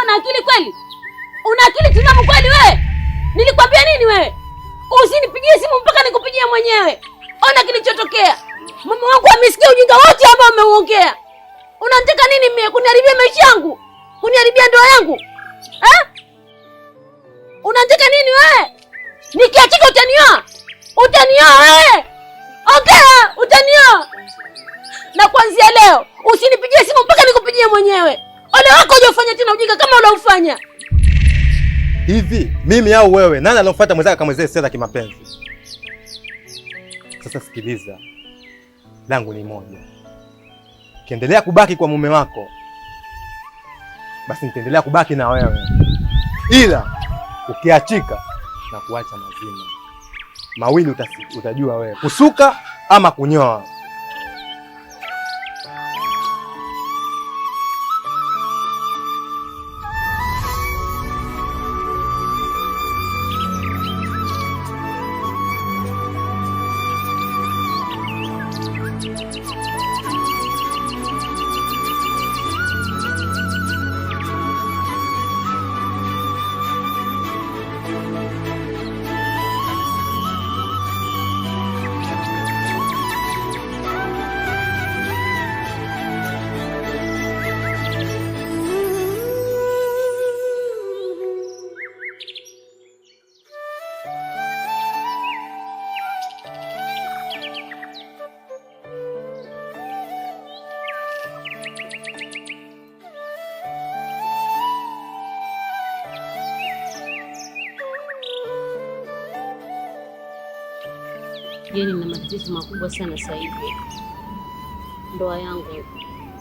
una akili kweli? Una akili timamu kweli wewe? Nilikwambia nini wewe? Usinipigie simu mpaka nikupigie mwenyewe. Ona kilichotokea. Mama wangu amesikia ujinga wote ambao umeuongea. Unataka nini mimi? Kuniharibia maisha yangu? Kuniharibia ndoa yangu? Unataka nini wewe? Nikiachika utanioa? Utanioa wewe? Ongea, utanioa. Na kuanzia leo usinipigie simu mpaka nikupigie mwenyewe. Ole wako uje ufanye tena ujinga kama unaufanya. Hivi mimi au wewe, nani alofuata mwenzake kama zile sera kimapenzi? Sasa sikiliza. Langu ni moja. Ukiendelea kubaki kwa mume wako, basi nitaendelea kubaki na wewe. Ila ukiachika na kuacha mazima. Mawili utajua wewe, kusuka ama kunyoa. Yaani nina matatizo makubwa sana sasa hivi. Ndoa yangu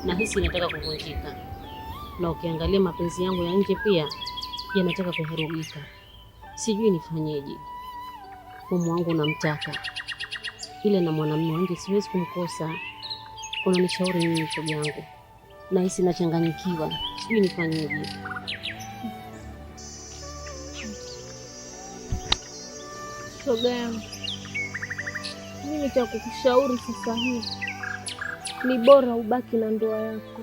nahisi inataka kuvunjika. Na ukiangalia mapenzi yangu ya nje pia yanataka kuvurugika. Sijui nifanyeje. Mume wangu namtaka. Ile na mwanamume wangu siwezi kumkosa. Unanishauri nini shoga yangu? Nahisi nachanganyikiwa. Sijui nifanyeje. Shoga yangu, mimi cha kukushauri sasa hivi ni bora ubaki na ndoa yako,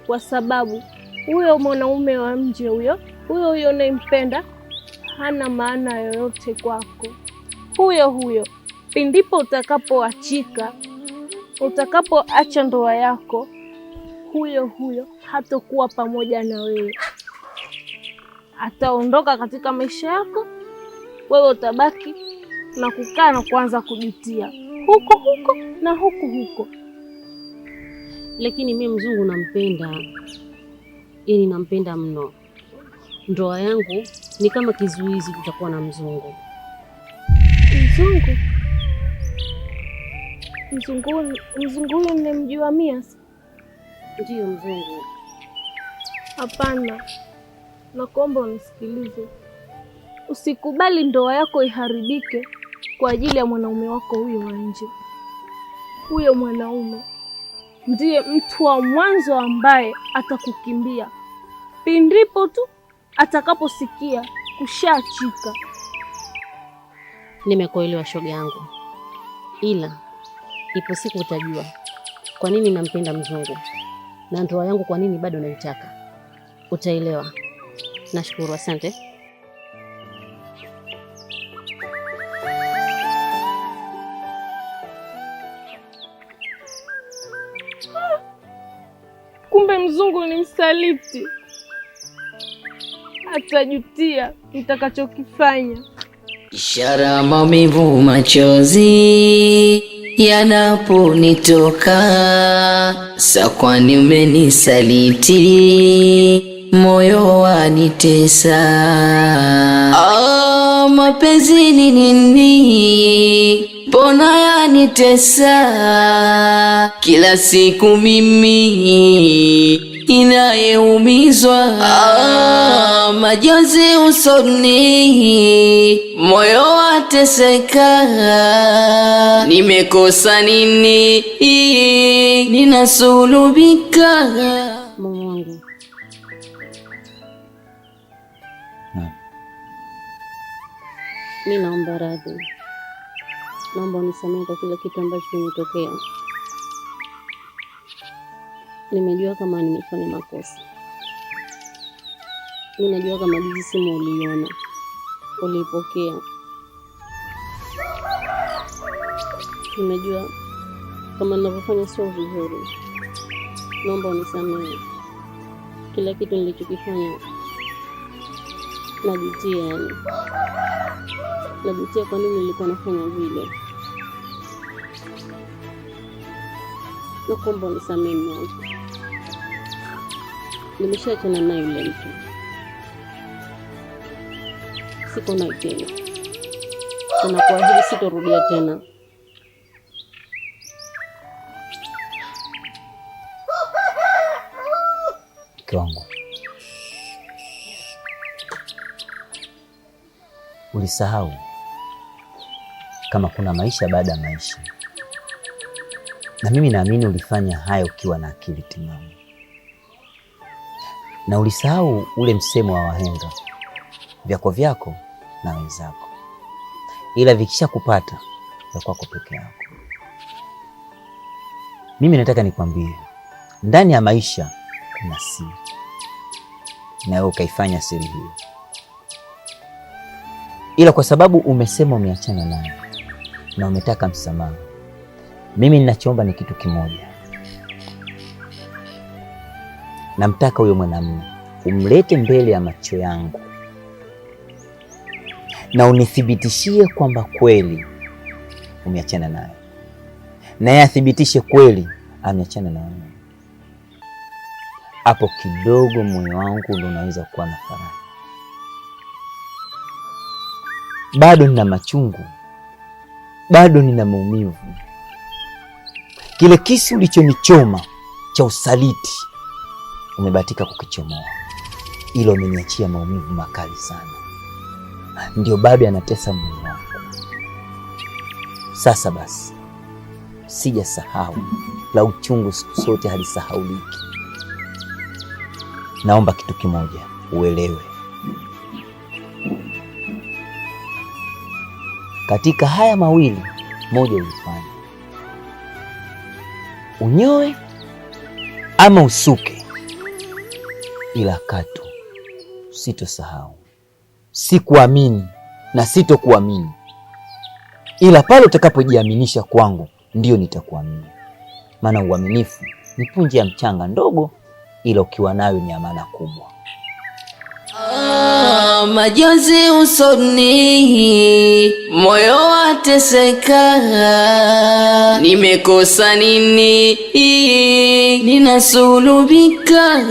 kwa sababu huyo mwanaume wa nje huyo unayempenda hana maana yoyote kwako. Huyo pindipo utakapoachika, utakapoacha ndoa yako, huyo hatakuwa pamoja na wewe, ataondoka katika maisha yako. Wewe utabaki na kukaa na kuanza kujitia huko na huko. Lakini mimi mzungu nampenda. Yaani nampenda mno. Ndoa yangu ni kama kizuizi kutakuwa na mzungu. Mzungu huyo nimemjua mimi. Ndiyo mzungu. Hapana. Nakuomba unisikilize. Usikubali ndoa yako iharibike kwa ajili ya mwanaume wako huyo wa nje. Huyo mwanaume ndiye mtu wa mwanzo ambaye atakukimbia pindipo tu atakaposikia kushachika. Nimekuelewa shoga yangu. Ila ipo siku utajua kwa nini nampenda mzungu na ndoa yangu kwa nini bado naitaka. Utaelewa. Nashukuru, asante. Kumbe mzungu ni msaliti. Atajutia nitakachokifanya. Ishara maumivu, machozi yanaponitoka, sa kwani umenisaliti, moyo wanitesa. Mapenzi ni nini? Mbona yanitesa? Kila siku mimi inayeumizwa, majonzi usoni, moyo wateseka. Nimekosa nini? Ninasulubika. Mungu wangu. Mimi naomba radhi. Naomba unisamehe kwa kila kitu ambacho kimetokea. Nimejua kama nimefanya makosa. Mimi najua kama hizi simu uliona, uliipokea. Nimejua kama ninavyofanya sio vizuri. Naomba unisamehe. Kila kitu nilichokifanya najutia, yani. Najutia kwa nini nilikuwa nafanya vile. Naomba unisamehe mwanangu. Nimeshaachana na yule mtu. Siko naye tena. Nakuahidi sitorudia tena. Mke wangu, ulisahau kama kuna maisha baada ya maisha, na mimi naamini ulifanya hayo ukiwa na akili timamu, na ulisahau ule msemo wa wahenga, vyako vyako na wenzako, ila vikisha kupata vya kwako peke yako. Mimi nataka nikwambie, ndani ya maisha kuna siri, na wewe ukaifanya siri hiyo, ila kwa sababu umesema umeachana naye na umetaka msamaha, mimi ninachoomba ni kitu kimoja. Namtaka huyo mwanamume umlete mbele ya macho yangu na unithibitishie kwamba kweli umeachana naye, na yeye athibitishe kweli ameachana na wewe. Hapo kidogo moyo wangu ndio unaweza kuwa na faraja. Bado nina machungu, bado nina maumivu. Kile kisu ulichonichoma cha usaliti umebahatika kukichomoa, ilo umeniachia maumivu makali sana, ndio bado yanatesa moyo wangu. Sasa basi, sijasahau, la uchungu siku zote halisahauliki. Naomba kitu kimoja uelewe, katika haya mawili moja ulifanya, unyoe ama usuke, ila katu sitosahau, sikuamini na sitokuamini, ila pale utakapojiaminisha kwangu ndio nitakuamini. Maana uaminifu ni punje ya mchanga ndogo, ila ukiwa nayo ni amana kubwa. Majonzi usoni, moyo wateseka, nimekosa nini? Ninasulubika.